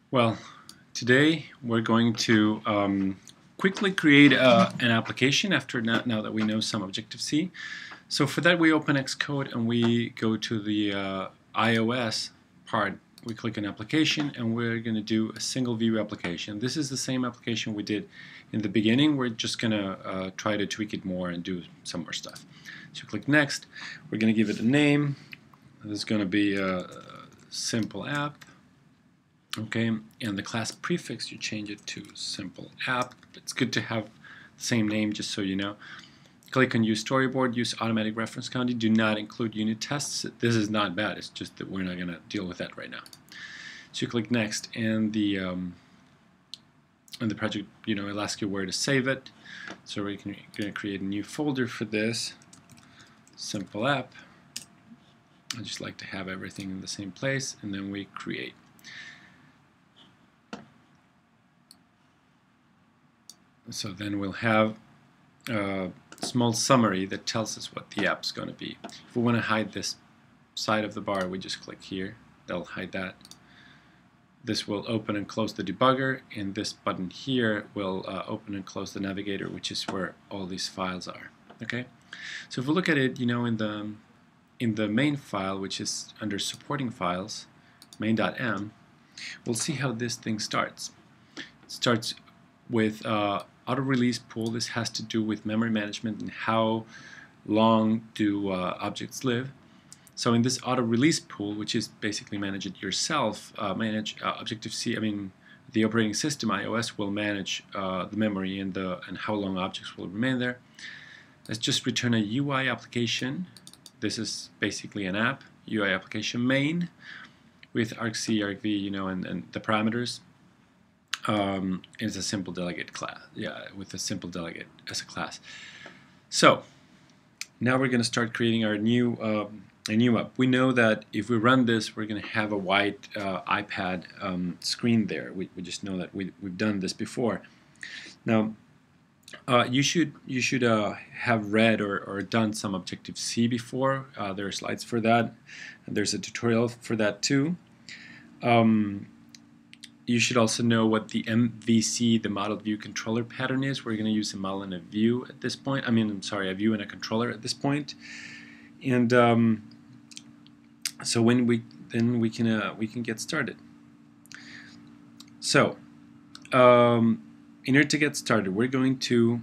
Well, today we're going to quickly create an application after now that we know some Objective-C. So for that we open Xcode and we go to the iOS part. We click on application and we're going to do a single view application. This is the same application we did in the beginning. We're just going to try to tweak it more and do some more stuff. So click next. We're going to give it a name. This is going to be a simple app. Okay, and the class prefix, you change it to simple app. It's good to have the same name just so you know. Click on use storyboard, use automatic reference counting. Do not include unit tests. This is not bad, it's just that we're not going to deal with that right now. So you click next, and the project, it'll ask you where to save it. So we're going to create a new folder for this, simple app. I just like to have everything in the same place, and then we create. So then we'll have a small summary that tells us what the app's going to be. If we want to hide this side of the bar, we just click here. That'll hide that. This will open and close the debugger, and this button here will open and close the navigator, which is where all these files are. Okay. So if we look at it, in the main file, which is under supporting files, main.m, we'll see how this thing starts. It starts with auto release pool. This has to do with memory management and how long do objects live. So in this auto release pool, which is basically manage it yourself, Objective-C, the operating system iOS will manage the memory and how long objects will remain there. Let's just return a UI application. This is basically an app, UI application main with argc, argv, and the parameters. It's a simple delegate class, with a simple delegate as a class. So now we're going to start creating our new app. We know that if we run this, we're going to have a white iPad screen there. We just know that we've done this before. Now you should have read or done some Objective-C before. There are slides for that, and there's a tutorial for that too. You should also know what the MVC, the model view controller pattern is. We're going to use a model and a view at this point. A view and a controller at this point. And so when we can get started. So in order to get started, we're going to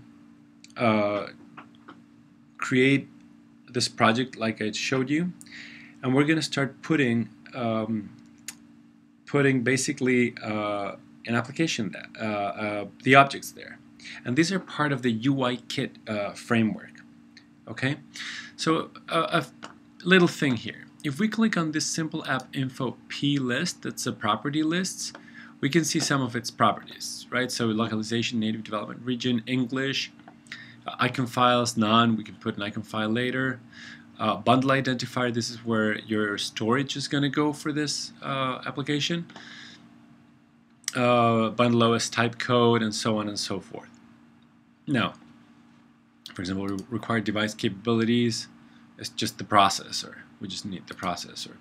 create this project like I showed you, and we're going to start putting basically an application there, the objects there, and these are part of the UI kit framework. Okay, so a little thing here. If we click on this simple app info p list, that's a property lists, we can see some of its properties, right? So localization, native development region, English, icon files, none. We can put an icon file later. Bundle identifier, this is where your storage is going to go for this application. Bundle OS type code, and so on and so forth. Now, for example, required device capabilities, it's just the processor. We just need the processor.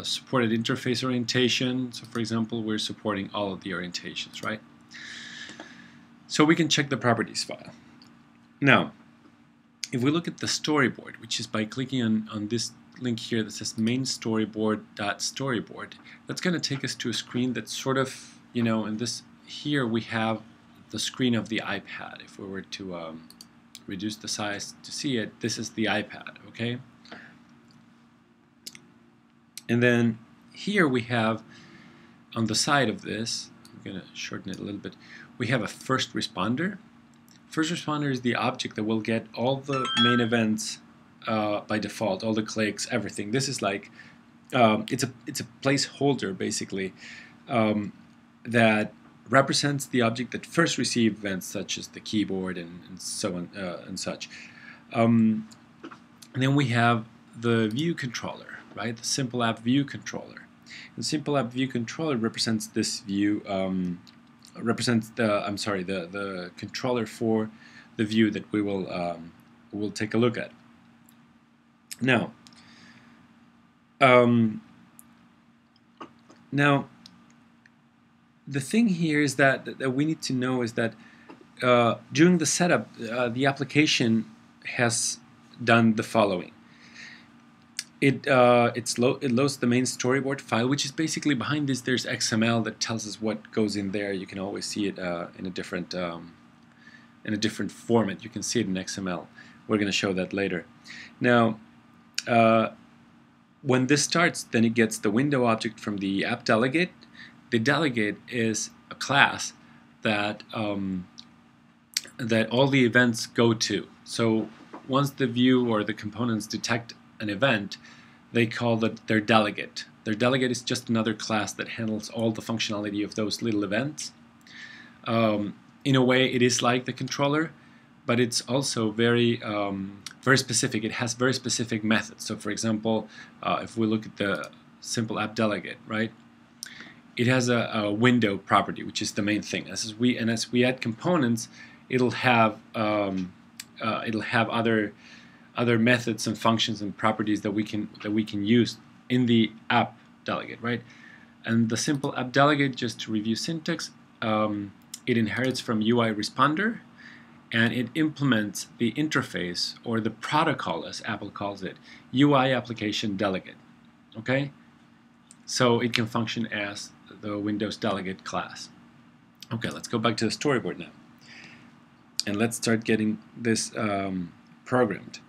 Supported interface orientation, so for example, we're supporting all of the orientations, right? So we can check the properties file. Now, if we look at the storyboard, which is by clicking on this link here that says main storyboard.storyboard, that's going to take us to a screen that's sort of, in this here we have the screen of the iPad. If we were to reduce the size to see it, this is the iPad, okay? And then here we have on the side of this, I'm going to shorten it a little bit, we have a first responder. First responder is the object that will get all the main events by default, all the clicks, everything. This is like it's a placeholder basically that represents the object that first received events such as the keyboard and so on and such. And then we have the view controller, right? The simple app view controller. The simple app view controller represents this view. Represents the controller for the view that we will take a look at. Now, the thing here is that we need to know is that during the setup, the application has done the following. It loads the main storyboard file, which is basically behind this. There's XML that tells us what goes in there. You can always see it in a different format. You can see it in XML. We're going to show that later. Now, when this starts, then it gets the window object from the App Delegate. The delegate is a class that that all the events go to. So once the view or the components detect an event, they call that their delegate. Their delegate is just another class that handles all the functionality of those little events. In a way, it is like the controller, but it's also very very specific. It has very specific methods. So for example, if we look at the simple App Delegate, right? It has a window property, which is the main thing. As we add components, it'll have other methods and functions and properties that we can use in the App Delegate, right? And the simple App Delegate, just to review syntax, it inherits from UI responder, and it implements the interface or the protocol, as Apple calls it, UI application delegate. Okay, so it can function as the Windows Delegate class. Okay, let's go back to the storyboard now, and let's start getting this programmed.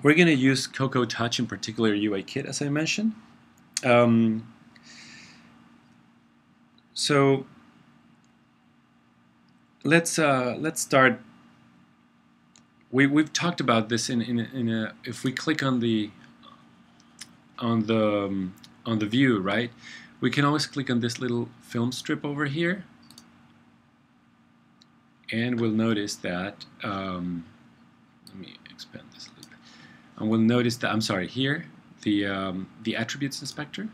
We're going to use Cocoa Touch, in particular UIKit, as I mentioned. So let's start. We've talked about this if we click on the view, right? We can always click on this little film strip over here, and we'll notice that. Let me expand this a little bit, and we'll notice that here the attributes inspector,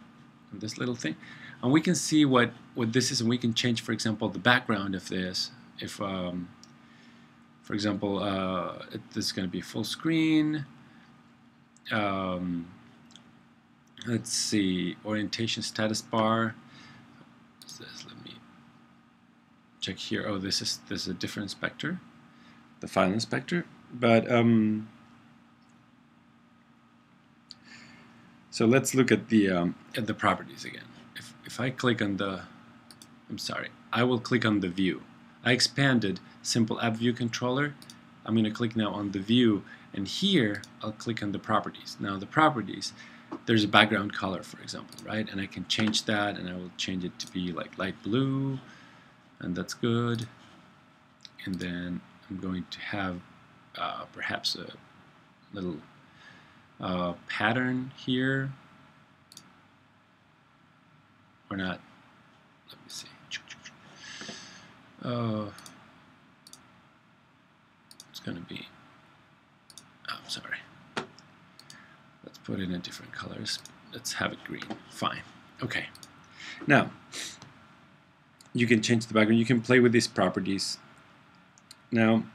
and this little thing, and we can see what this is, and we can change, for example, the background of this. If, for example, this is going to be full screen. Let's see, orientation status bar. Let me check here. Oh, this is a different inspector, the file inspector. But so let's look at the properties again. If I click on the, I will click on the view. I expanded simple app view controller. I'm going to click now on the view, and here I'll click on the properties. Now the properties, there's a background color, for example, right? And I can change that, and I will change it to be like light blue, and that's good. And then I'm going to have perhaps a little pattern here, or not. Let me see. It's going to be, let's put it in different colors. Let's have it green. Fine. Okay. Now, you can change the background. You can play with these properties. Now,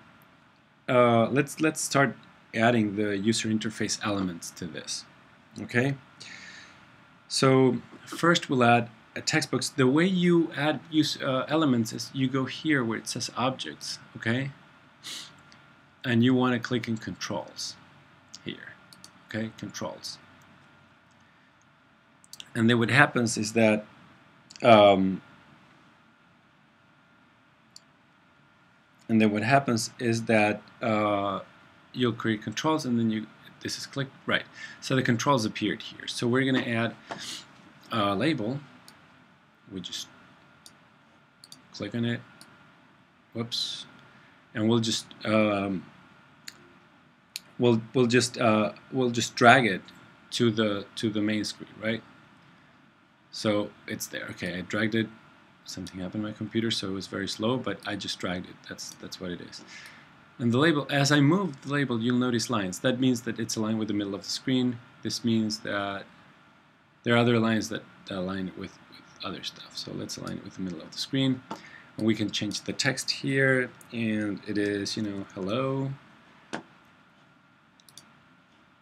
let's start adding the user interface elements to this. Okay. So first we'll add a text box. The way you add elements is you go here where it says objects, okay, and you want to click in controls here, okay, controls. And then what happens is that you'll create controls, and then this is clicked, right? So the controls appeared here. So we're going to add a label. We just click on it. Whoops, and we'll just we'll just drag it to the main screen, right? So it's there. Okay, I dragged it. Something happened on my computer, so it was very slow, but I just dragged it. That's what it is. And the label, as I move the label, you'll notice lines. That means that it's aligned with the middle of the screen. This means that there are other lines that align it with other stuff. So let's align it with the middle of the screen. And we can change the text here, and it is, hello.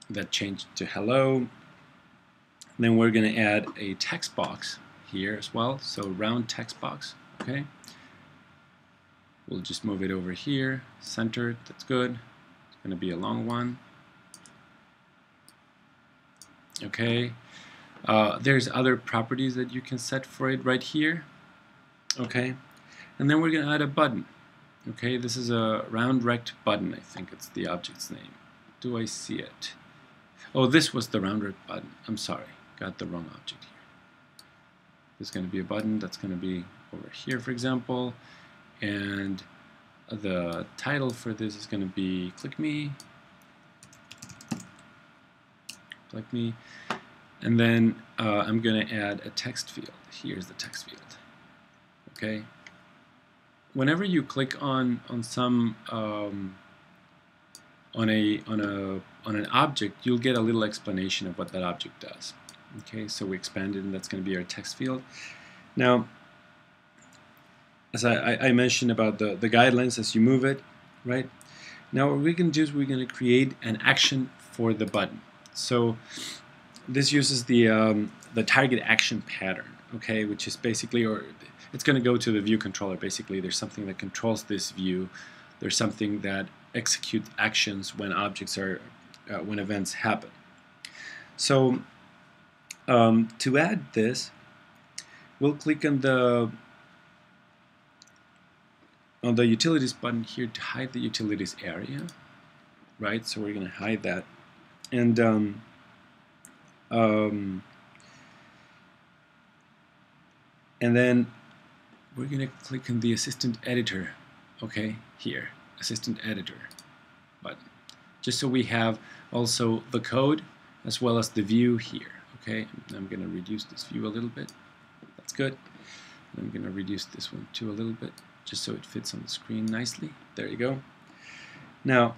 That changed to hello. And then we're going to add a text box here as well. So round text box. Okay. We'll just move it over here, centered. That's good. It's going to be a long one. Okay. There's other properties that you can set for it right here. Okay. And then we're going to add a button. Okay, this is a round rect button. I think it's the object's name. Do I see it? Oh, this was the round rect button. I'm sorry, got the wrong object here. There's going to be a button that's going to be over here, for example, and the title for this is going to be click me, and then I'm going to add a text field. Here's the text field. Okay. Whenever you click on some on an object, you'll get a little explanation of what that object does. Okay, so we expand it, and that's going to be our text field. Now, as I mentioned about the guidelines as you move it, right? Now what we can do is we're going to create an action for the button. So this uses the target action pattern, okay, which is basically, or it's going to go to the view controller. Basically, there's something that controls this view. There's something that executes actions when objects are, when events happen. So to add this, we'll click on the utilities button here to hide the utilities area, right? So we're going to hide that, and then we're going to click on the assistant editor, okay, here, assistant editor button, just so we have also the code as well as the view here, okay. I'm going to reduce this view a little bit. That's good. I'm going to reduce this one too a little bit, just so it fits on the screen nicely. There you go. Now,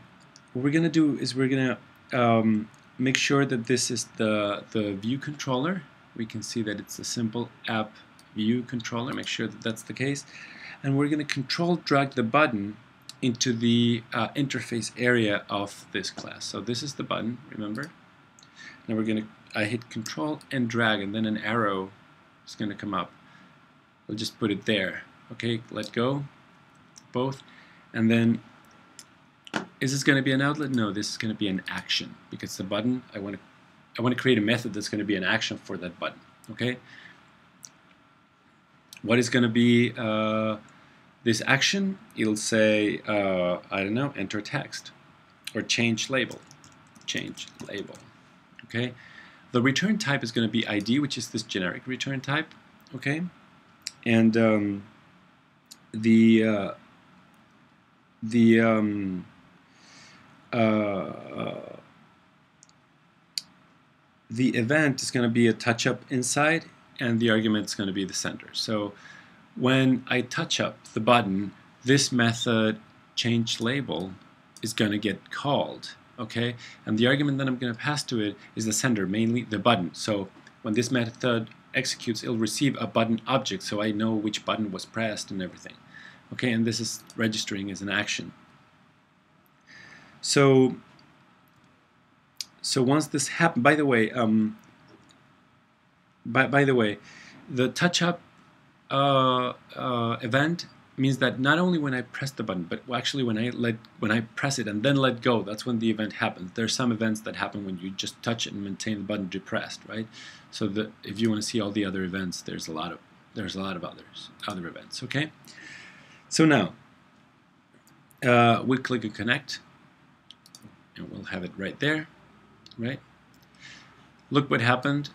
what we're going to do is we're going to make sure that this is the view controller. We can see that it's a simple app view controller. Make sure that that's the case, and we're going to control drag the button into the interface area of this class. So this is the button, remember. Now we're going to hit control and drag, and then an arrow is going to come up. We'll just put it there. Okay, let go, both, and then is this going to be an outlet? No, this is going to be an action, because the button, I want to create a method that's going to be an action for that button. Okay. What is going to be this action? It'll say, I don't know, enter text or change label. Change label. Okay. The return type is going to be ID, which is this generic return type. Okay. And the event is going to be a touch up inside, and the argument is going to be the sender. So when I touch up the button, this method change label is going to get called, okay? And the argument that I'm going to pass to it is the sender, mainly the button. So when this method executes, it'll receive a button object, so I know which button was pressed and everything. Okay, and this is registering as an action. So once this happens, by the way, the touch-up event means that not only when I press the button, but actually when I press it and then let go, that's when the event happens. There are some events that happen when you just touch it and maintain the button depressed, right? So that if you want to see all the other events, there's a lot of other events. Okay. So now we'll click on connect, and we'll have it right there, right? Look what happened.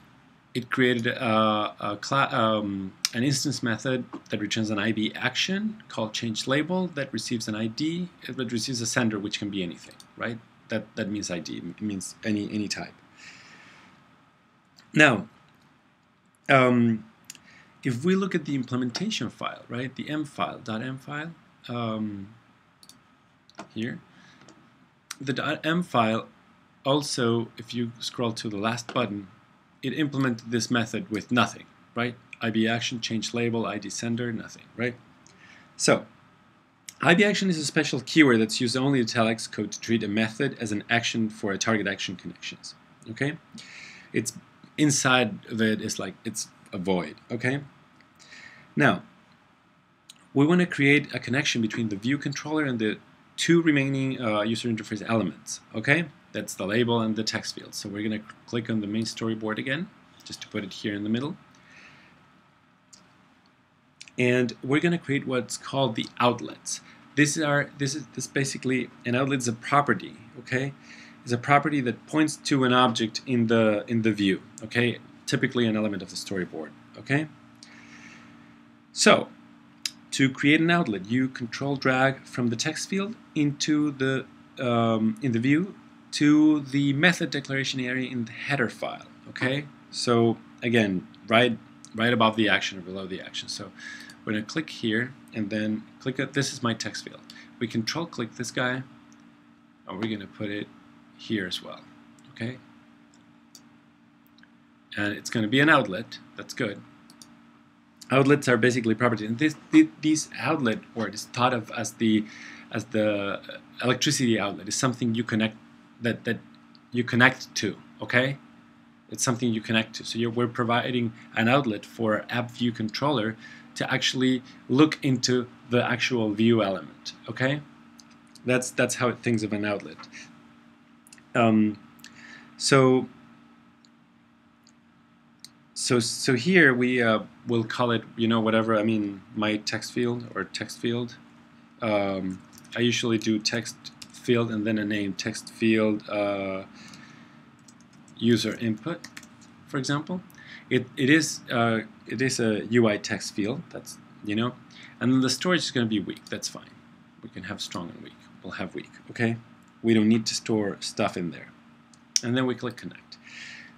It created an instance method that returns an IB action called change label that receives an ID. It receives a sender, which can be anything, right? That means ID. It means any type. Now, if we look at the implementation file, right, the .m file, here, the .m file also, if you scroll to the last button, it implemented this method with nothing, right? IB action, change label, ID sender, nothing, right? So, IB action is a special keyword that's used only in italics code to treat a method as an action for a target action connections, okay? It's inside of it is like, it's avoid. Okay. Now, we want to create a connection between the view controller and the two remaining user interface elements. Okay, that's the label and the text field. So we're going to click on the main storyboard again, just to put it here in the middle. And we're going to create what's called the outlets. This basically, an outlet is a property. Okay, it's a property that points to an object in the view. Okay, typically an element of the storyboard. Okay, so to create an outlet, you control drag from the text field into the in the view to the method declaration area in the header file. Okay, so again, right above the action or below the action. So we're going to click here and then click at this is my text field. We control click this guy, and we're going to put it here as well. Okay, and it's going to be an outlet. That's good. Outlets are basically properties, and this outlet word is thought of as the electricity outlet. Is something you connect that you connect to. Okay, it's something you connect to. So we're providing an outlet for App View Controller to actually look into the actual view element. Okay, that's how it thinks of an outlet. So here we will call it, whatever. I mean, my text field or text field. I usually do text field and then a name, text field user input, for example. It is a UI text field. That's and then the storage is going to be weak. That's fine. We can have strong and weak. We'll have weak. Okay. We don't need to store stuff in there. And then we click connect.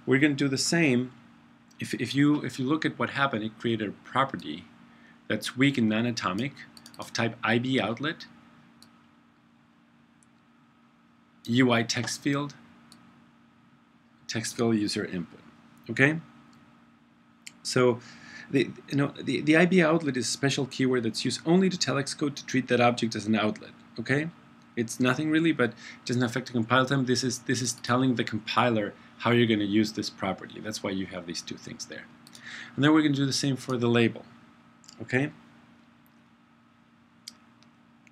We're going to do the same. If you look at what happened, it created a property that's weak and non-atomic of type IB outlet, UI text field user input. Okay. So the IB outlet is a special keyword that's used only to tell Xcode to treat that object as an outlet. Okay. It's nothing really, but it doesn't affect the compile time. This is telling the compiler how you're going to use this property. That's why you have these two things there. And then we're going to do the same for the label. Okay.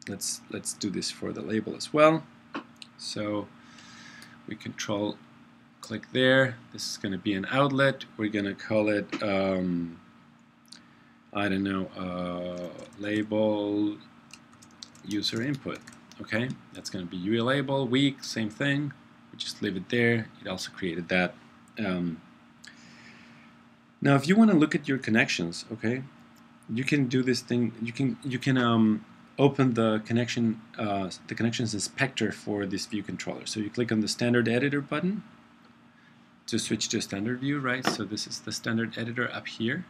Let's do this for the label as well. So we control click there. This is going to be an outlet. We're going to call it I don't know, label user input. Okay, that's going to be UI label, weak, same thing. We just leave it there. It also created that. Now, if you want to look at your connections, okay, you can do this thing. You can open the connections inspector for this view controller. So you click on the standard editor button to switch to a standard view, right? So this is the standard editor up here,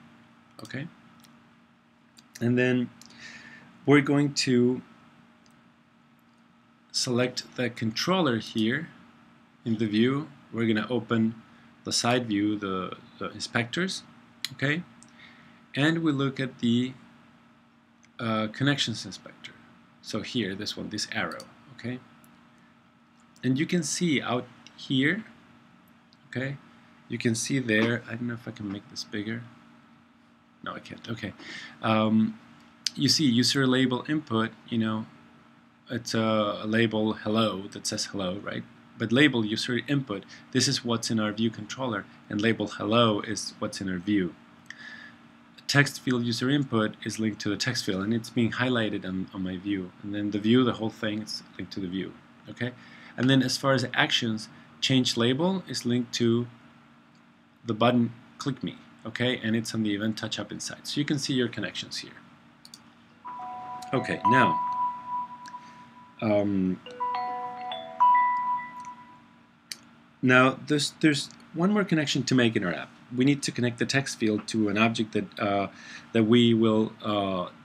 okay. And then we're going to select the controller here in the view. We're going to open the side view, the inspectors, okay, and we look at the connections inspector. So here, this one, this arrow, okay, and you can see out here, okay, you can see there. I don't know if I can make this bigger. No, I can't. Okay, you see user label input. It's a label hello that says hello, right? But label user input, this is what's in our view controller, and label hello is what's in our view. Text field user input is linked to the text field, and it's being highlighted on my view. And then the view, the whole thing, is linked to the view. Okay. And then as far as actions, change label is linked to the button click me. Okay, and it's on the event touch up inside. So you can see your connections here. Okay, now. Now there's one more connection to make in our app. We need to connect the text field to an object that we will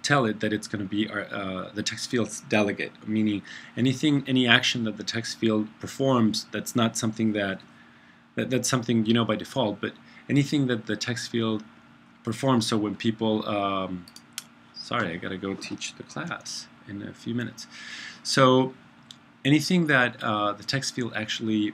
tell it that it's going to be the text field's delegate, meaning any action that the text field performs that's not something that's something by default, but anything that the text field performs. So when people sorry, I gotta go teach the class in a few minutes. So anything that the text field actually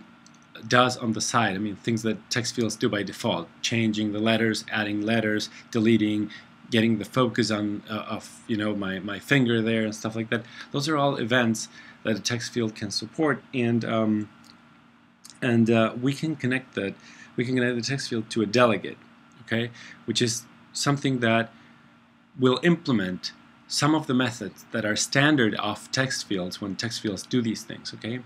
does on the side. I mean, things that text fields do by default, changing the letters, adding letters, deleting, getting the focus on of my finger there and stuff like that. Those are all events that a text field can support, and we can connect that. We can connect the text field to a delegate, okay, which is something that will implement some of the methods that are standard of text fields when text fields do these things, okay?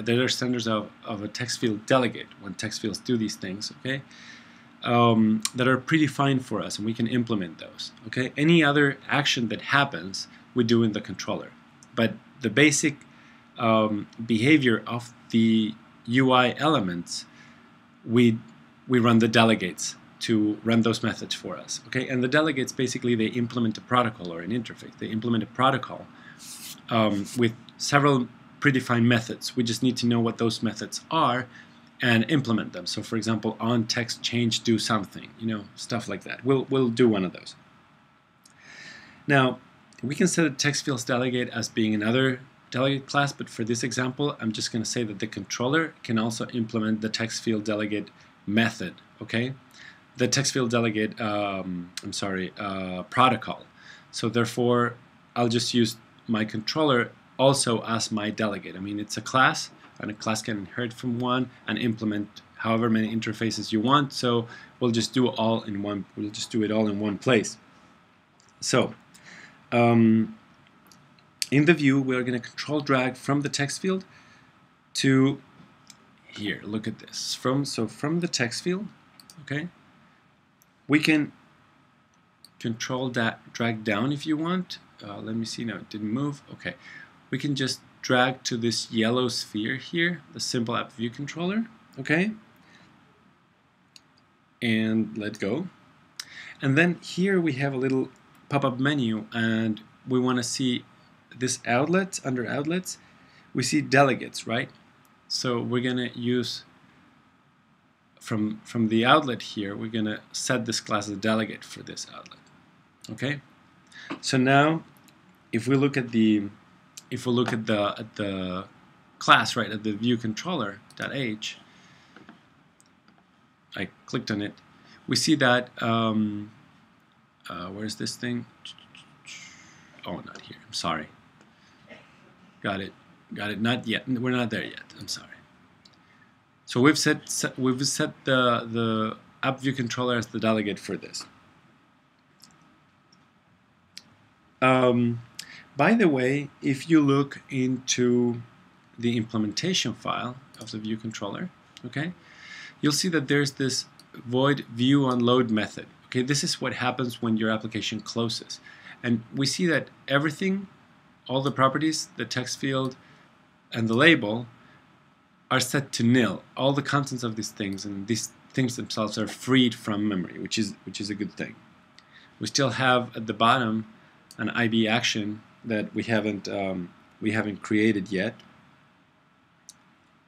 There are standards of a text field delegate when text fields do these things, okay? That are predefined for us, and we can implement those, okay? Any other action that happens, we do in the controller. But the basic behavior of the UI elements, we run the delegates to run those methods for us, okay? And the delegates, basically, they implement a protocol or an interface. They implement a protocol with several predefined methods. We just need to know what those methods are and implement them. So, for example, on text change do something, stuff like that. We'll do one of those. Now, we can set a text fields delegate as being another delegate class, but for this example, I'm just going to say that the controller can also implement the text field delegate method, okay? The text field delegate, protocol. So therefore, I'll just use my controller also as my delegate. I mean, it's a class, and a class can inherit from one and implement however many interfaces you want. So we'll just do all in one. We'll just do it all in one place. So in the view, we're going to control drag from the text field to here. Look at this. From the text field, okay. We can control that drag down if you want. Let me see. No, it didn't move. Okay. We can just drag to this yellow sphere here, the simple app view controller. Okay. And let go. And then here we have a little pop-up menu, and we want to see this outlets. Under outlets, we see delegates, right? So we're going to use from the outlet here, we're going to set this class as a delegate for this outlet. Okay. So now, if we look at the class, right, at the view controller.h, I clicked on it. We see that where's this thing? Oh, not here. I'm sorry. Got it. Not yet. We're not there yet. I'm sorry. So we've set the app view controller as the delegate for this. By the way, if you look into the implementation file of the view controller, okay, you'll see that there's this void view on load method. Okay, this is what happens when your application closes, and we see that everything, all the properties, the text field, and the label are set to nil. All the contents of these things and these things themselves are freed from memory, which is a good thing. We still have at the bottom an IB action that we haven't created yet,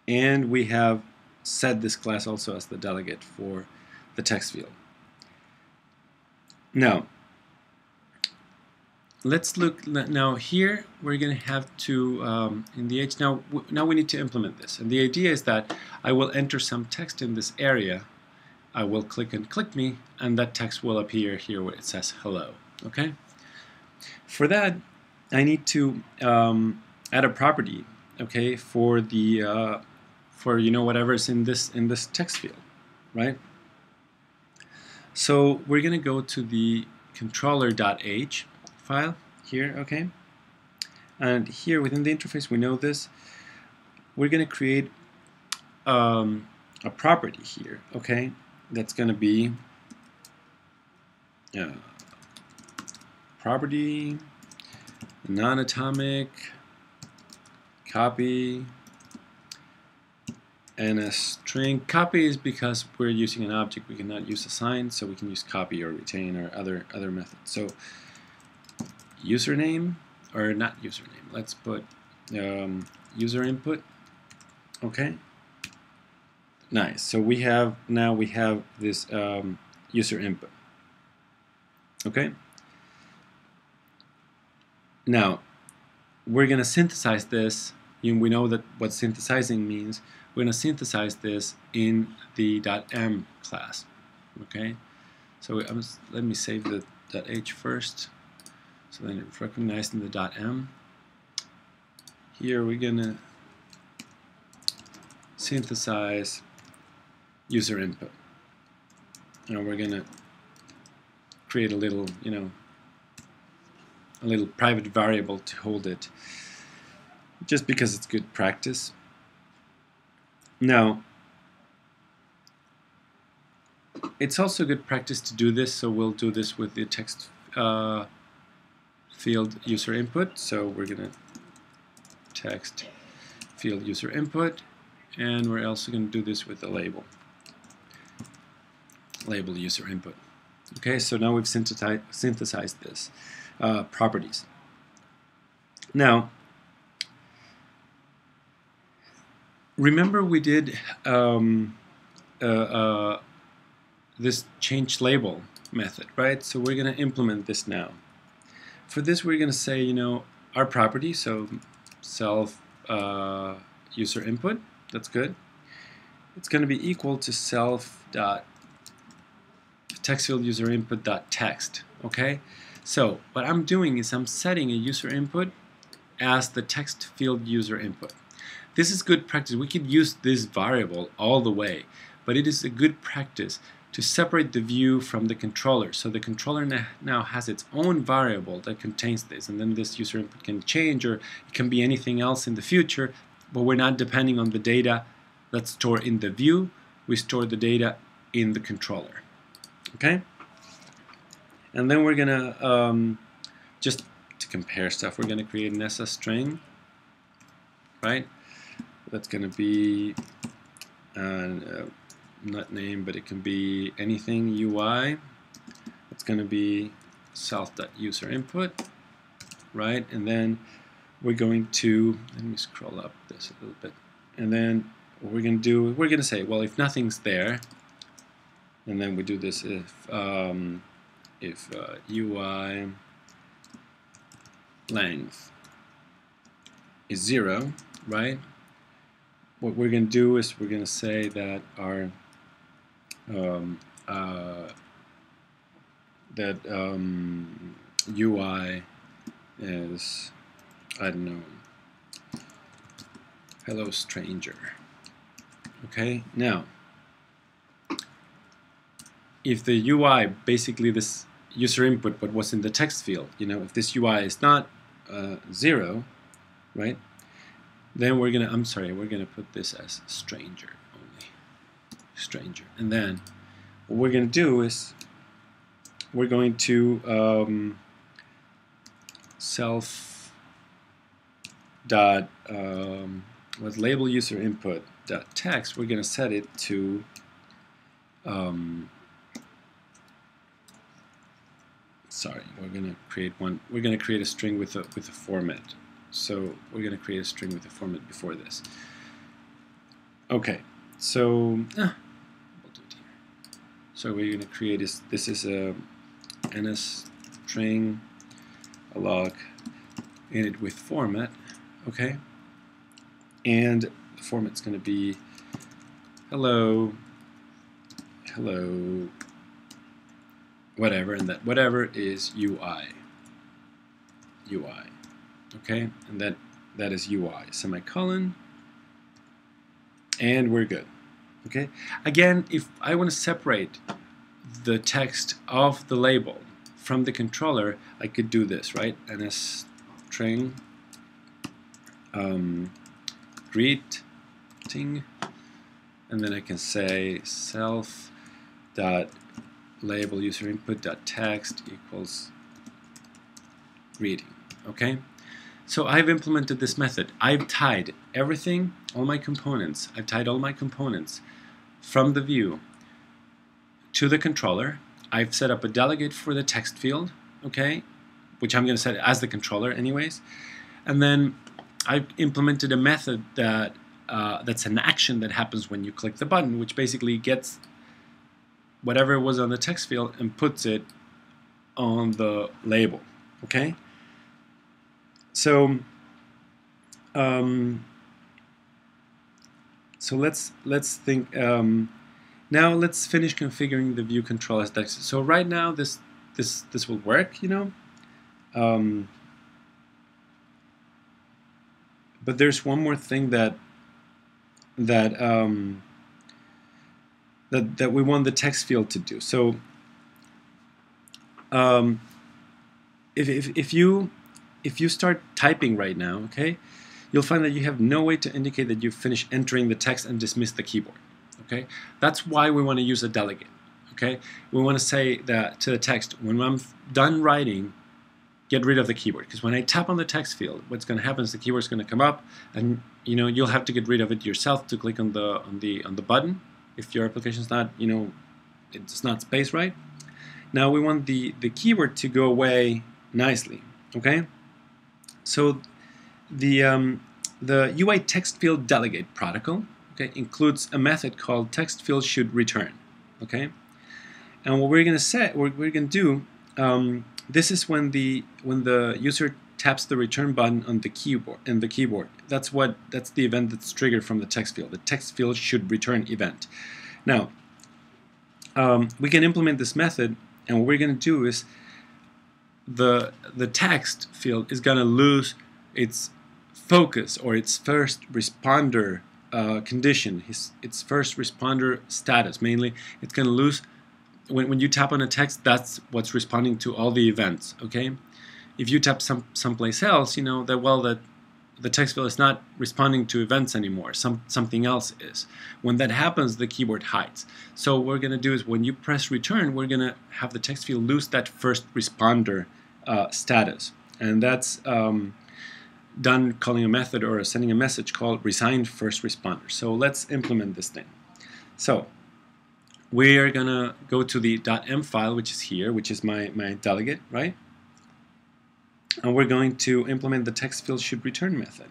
and we have set this class also as the delegate for the text field. Now, let's look. Now here we're going to have to in the H. Now we need to implement this, and the idea is that I will enter some text in this area. I will click and click me, and that text will appear here where it says hello. Okay. For that, I need to add a property. Okay, for the for whatever's in this text field, right? So we're going to go to the controller.h file here, okay? And here within the interface, we know this. We're going to create a property here, okay? That's going to be property non-atomic copy and a string. Copy is because we're using an object. We cannot use assign, so we can use copy or retain or other methods. So username, or not username. Let's put user input. Okay. Nice. So now we have this user input. Okay. Now we're going to synthesize this we know that what synthesizing means. We're going to synthesize this in the .m class. Okay, so let me save the .h first, so then it's recognized in the .m. Here we're going to synthesize user input, and we're going to create a little, a little private variable to hold it, just because it's good practice. Now, it's also good practice to do this, so we'll do this with the text field user input. So we're going to text field user input, and we're also going to do this with the label user input. Okay, so now we've synthesized this properties. Now, remember we did this change label method, right? So we're going to implement this now. For this, we're going to say, our property, so self user input. That's good. It's going to be equal to self dot text field user input dot text. Okay. So what I'm doing is I'm setting a user input as the text field user input. This is good practice. We could use this variable all the way, but it is a good practice to separate the view from the controller. So the controller now has its own variable that contains this, and then this user input can change, or it can be anything else in the future, but we're not depending on the data that's stored in the view. We store the data in the controller. Okay? And then we're gonna, just to compare stuff, we're gonna create an SS string, right? That's going to be not name, but it can be anything UI. It's going to be self.userInput, right? And then we're going to, let me scroll up this a little bit. And then what we're going to do, we're going to say, well, if nothing's there, and then we do this if UI length is 0, right? What we're going to do is we're going to say that our UI is, I don't know, hello stranger. Okay, now if the UI, basically this user input, but what's in the text field, if this UI is not 0, right? Then we're gonna, we're gonna put this as stranger only, stranger. And then what we're gonna do is we're going to self dot with label user input dot text. We're gonna set it to we're gonna create one. We're gonna create a string with a format. So we're going to create a string with a format before this. Okay, so we'll do it here. So we're going to create this is a NS string, a log, init with format. Okay, and the format's going to be hello, whatever, and that whatever is UI. Okay, and that is UI, semicolon, and we're good. Okay, again, if I want to separate the text of the label from the controller, I could do this, right? NS string greeting, and then I can say self dot label user input dot text equals greeting. Okay. So I've implemented this method. I've tied everything, all my components. I've tied all my components from the view to the controller. I've set up a delegate for the text field, okay, which I'm going to set as the controller anyways. And then I've implemented a method that that's an action that happens when you click the button, which basically gets whatever was on the text field and puts it on the label, okay? So So let's think. Now let's finish configuring the view control as text. So right now this will work, you know. But there's one more thing that we want the text field to do. So if you start typing right now, okay, you'll find that you have no way to indicate that you've finished entering the text and dismiss the keyboard. Okay, that's why we want to use a delegate. Okay, we want to say that to the text, when I'm done writing, get rid of the keyboard, because when I tap on the text field, what's going to happen is the keyword's going to come up, and you know you'll have to get rid of it yourself to click on the button if your application's not, you know, it's not spaced right. Now we want the keyword to go away nicely. Okay, so the UI text field delegate protocol, okay, includes a method called text field should return. Okay, and what we're going to say, what we're going to do, this is when the user taps the return button on the keyboard. That's the event that's triggered from the text field. The text field should return event. Now we can implement this method, and what we're going to do is the text field is going to lose its focus or its first responder condition, its first responder status. Mainly, it's going to lose when you tap on a text. That's what's responding to all the events. Okay, if you tap someplace else, you know that the text field is not responding to events anymore. Something else is. When that happens, the keyboard hides. So what we're going to do is when you press return, we're going to have the text field lose that first responder status, and that's done calling a method or sending a message called resigned first responder. So let's implement this thing. So we are going to go to the .m file, which is here, which is my delegate, right? And we're going to implement the text field should return method.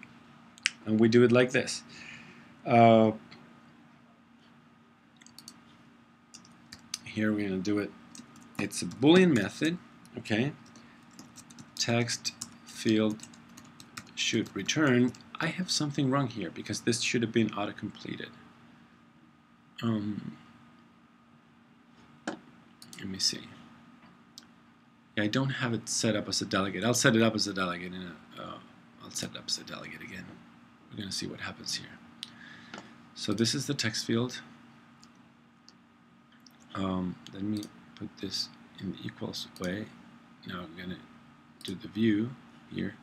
And we do it like this. Here we're going to do it. It's a Boolean method, okay? Text field should return. I have something wrong here because this should have been auto-completed. Let me see. Yeah, I don't have it set up as a delegate. I'll set it up as a delegate. I'll set it up as a delegate again. We're going to see what happens here. So this is the text field. Let me put this in the equals way. Now I'm going to do the view here.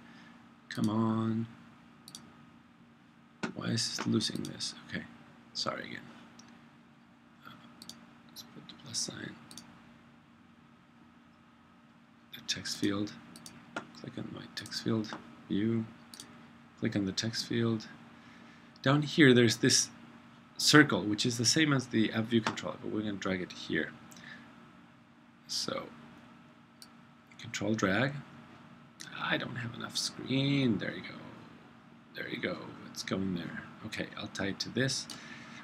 Come on. Why is this losing this? Okay, sorry again. Let's put the plus sign. Text field, click on my text field view, click on the text field. Down here there's this circle which is the same as the app view controller, but we're going to drag it here. So control drag. I don't have enough screen. There you go. There you go. It's going there. Okay, I'll tie it to this,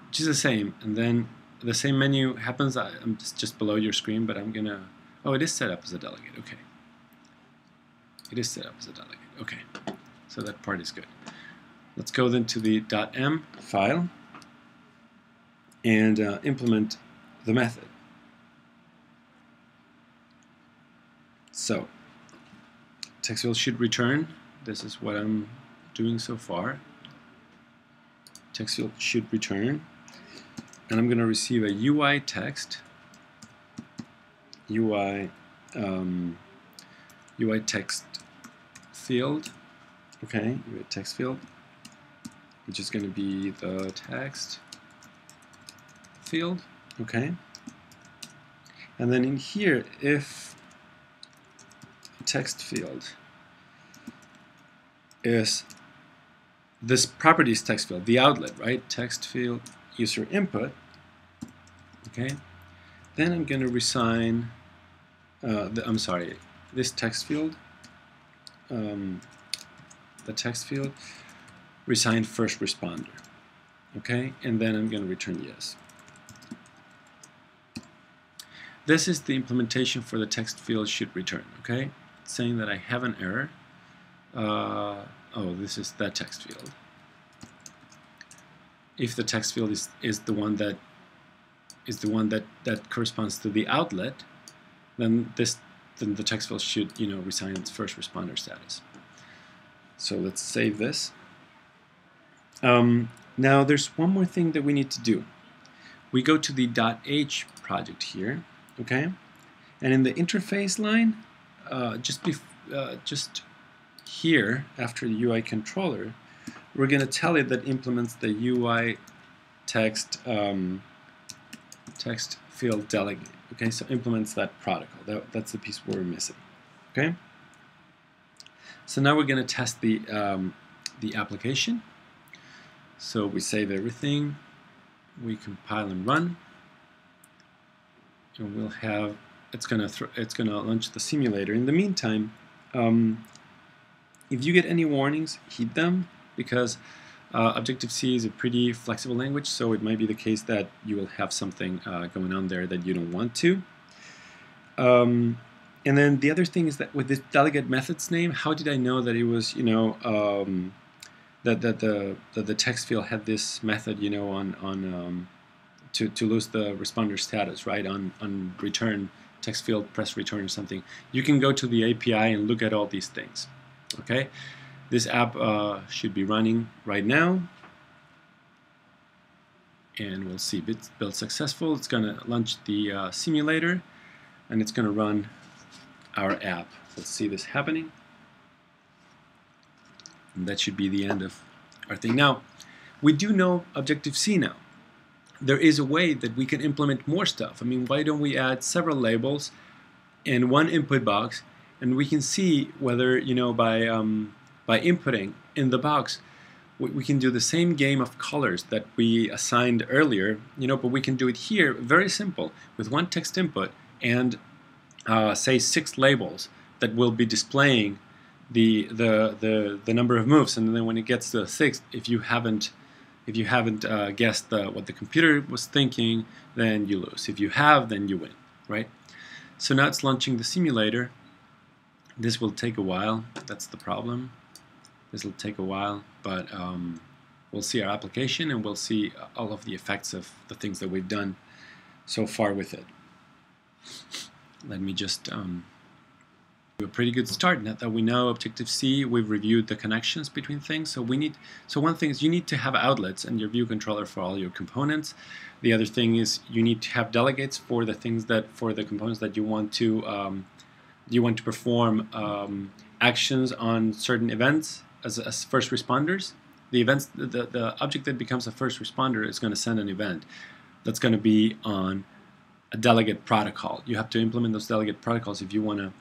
which is the same, and then the same menu happens. I'm just below your screen, but I'm gonna. Oh, it is set up as a delegate. Okay. It is set up as a delegate. Okay, so that part is good. Let's go then to the .m file and implement the method. So, text field should return. This is what I'm doing so far. Text field should return, and I'm going to receive a UI text. UI text field, okay, UI text field, which is going to be the text field, okay, and then in here, if text field is this properties text field, the outlet, right, text field user input, okay, then I'm going to resign this text field, the text field, resign first responder, okay, and then I'm going to return yes. This is the implementation for the text field should return, okay, it's saying that I have an error. Oh, this is that text field. if the text field is the one that corresponds to the outlet, then the text field should resign its first responder status. So let's save this. Now there's one more thing that we need to do. We go to the .h project here, okay, and in the interface line, just here after the UI controller, we're going to tell it that implements the UI text field delegate. Okay, so implements that protocol. That's the piece we're missing. Okay. So now we're going to test the application. So we save everything, we compile and run, and we'll have it's gonna launch the simulator. In the meantime, if you get any warnings, heed them, because Objective-C is a pretty flexible language, so it might be the case that you will have something going on there that you don't want to. And then the other thing is that with this delegate methods name, how did I know that it was, that the text field had this method, to lose the responder status, right? On return text field, press return or something. You can go to the API and look at all these things. Okay, this app should be running right now, and we'll see it's built successful. It's going to launch the simulator, and it's going to run our app. Let's see this happening. And that should be the end of our thing. Now, we do know Objective-C now. There is a way that we can implement more stuff. I mean, why don't we add several labels in one input box, and we can see whether, by inputting in the box, we can do the same game of colors that we assigned earlier, but we can do it here, very simple, with one text input and say 6 labels that will be displaying the number of moves, and then when it gets to the 6th, if you haven't guessed what the computer was thinking, then you lose. If you have, then you win, right? So now it's launching the simulator. This will take a while. That's the problem. This will take a while, but we'll see our application, and we'll see all of the effects of the things that we've done so far with it. Let me just do a pretty good start. Now that we know Objective-C, we've reviewed the connections between things. So one thing is you need to have outlets and your view controller for all your components. The other thing is you need to have delegates for the components that you want to perform actions on certain events as first responders. The object that becomes a first responder is going to send an event that's going to be on a delegate protocol. You have to implement those delegate protocols if you want to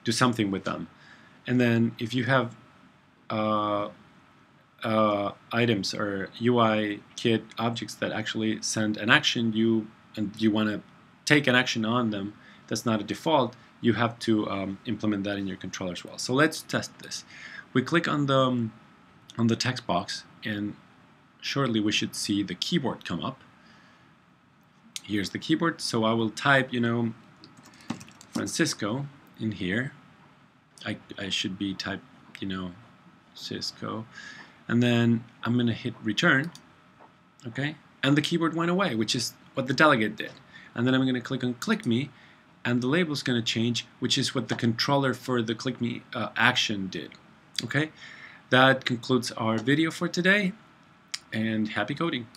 do something with them. And then if you have items or UI kit objects that actually send an action, and you want to take an action on them that's not a default, you have to implement that in your controller as well. So let's test this. We click on the text box, and shortly we should see the keyboard come up. Here's the keyboard, so I will type, Francisco in here. I should be type, Cisco, and then I'm going to hit return, okay? And the keyboard went away, which is what the delegate did. And then I'm going to click on Click Me, and the label is going to change, which is what the controller for the Click Me action did. Okay, that concludes our video for today, and happy coding.